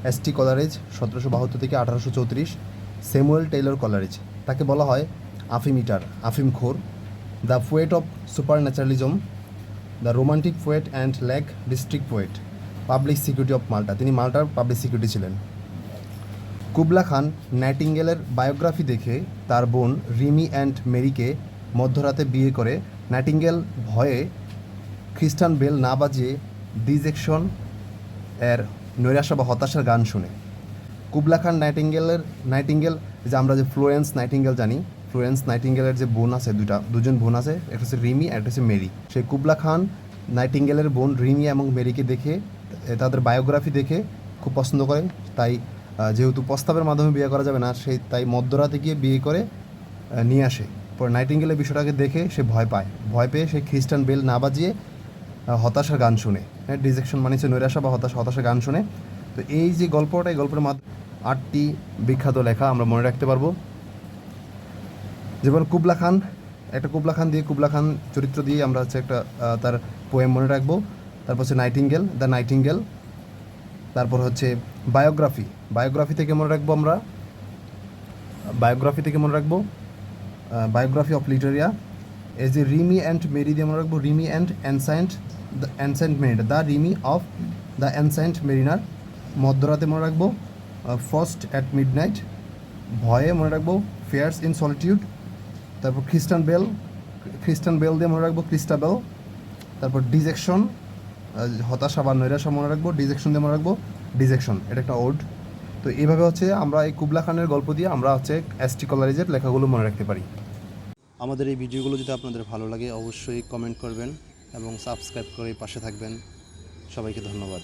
ST কলারেজ 1772 থেকে 1834, Samuel Taylor কলারেজ, তাকে বলা হয় আফিমিটার, আফিমখোর, the poet of supernaturalism, the romantic poet and lake district poet, public security of Malta, তিনি মাল্টার পাবলিক সিকিউরিটি ছিলেন। কুবলা খান নাইটিঙ্গেলের বায়োগ্রাফি দেখে তার বোন রিমি অ্যান্ড মেরিকে মধ্যরাতে বিয়ে করে। নাইটিঙ্গেল ভয়ে খ্রিস্টান বেল না বাজিয়ে ডিজেকশন এর নৈরাশা বা হতাশার গান শুনে। কুবলা খান নাইটিঙ্গেল যে আমরা যে ফ্লোরেন্স নাইটিঙ্গেল জানি, ফ্লোরেন্স নাইটিঙ্গেলের যে বোন আছে দুজন বোন আছে, একটা হচ্ছে রিমি আর একটা হচ্ছে মেরি। সেই কুবলা খান নাইটিঙ্গেলের বোন রিমি এবং মেরিকে দেখে, তাদের বায়োগ্রাফি দেখে খুব পছন্দ করে। তাই যেহেতু প্রস্তাবের মাধ্যমে বিয়ে করা যাবে না, তাই মধ্যরাতে গিয়ে বিয়ে করে নিয়ে আসে। পরে নাইটিঙ্গেলের বিষয়টাকে দেখে সে ভয় পেয়ে সে খ্রিস্টান বেল না বাজিয়ে হতাশার গান শুনে। হ্যাঁ, ডিজেকশন মানে হচ্ছে নৈরাশা বা হতাশার গান শুনে। তো এই যে গল্পটা, এই গল্পের মাধ্যমে 8টি বিখ্যাত লেখা আমরা মনে রাখতে পারবো। যেমন কুবলা খান চরিত্র দিয়ে আমরা হচ্ছে একটা তার পোয়েম মনে রাখবো। তারপর হচ্ছে দ্য নাইটিঙ্গেল। তারপর হচ্ছে বায়োগ্রাফি থেকে মনে রাখবো বায়োগ্রাফি অফ লিটারিয়া। এই যে রিমি অ্যান্ড মেরি দিয়ে মনে রাখবো Rimi and ancient mariner, the Rimi of the ancient mariner. মধ্যরাতে মনে রাখবো ফার্স্ট অ্যাট মিডনাইট। ভয়ে মনে রাখবো ফেয়ার্স ইন সলিটিউড। তারপর খ্রিস্টান বেল দিয়ে মনে রাখবো ক্রিস্টাবেল। তারপর ডিজেকশন, হতাশা বা নৈরাশা মনে রাখবো, ডিজেকশন দিয়ে মনে রাখবো ডিজেকশন, এটা একটা ওড। তো এইভাবে হচ্ছে আমরা এই কুবলা খানের গল্প দিয়ে আমরা হচ্ছে এসটি কলারেজের লেখাগুলো মনে রাখতে পারি। আমাদের এই ভিডিওগুলো যদি আপনাদের ভালো লাগে অবশ্যই কমেন্ট করবেন এবং সাবস্ক্রাইব করে পাশে থাকবেন। সবাইকে ধন্যবাদ।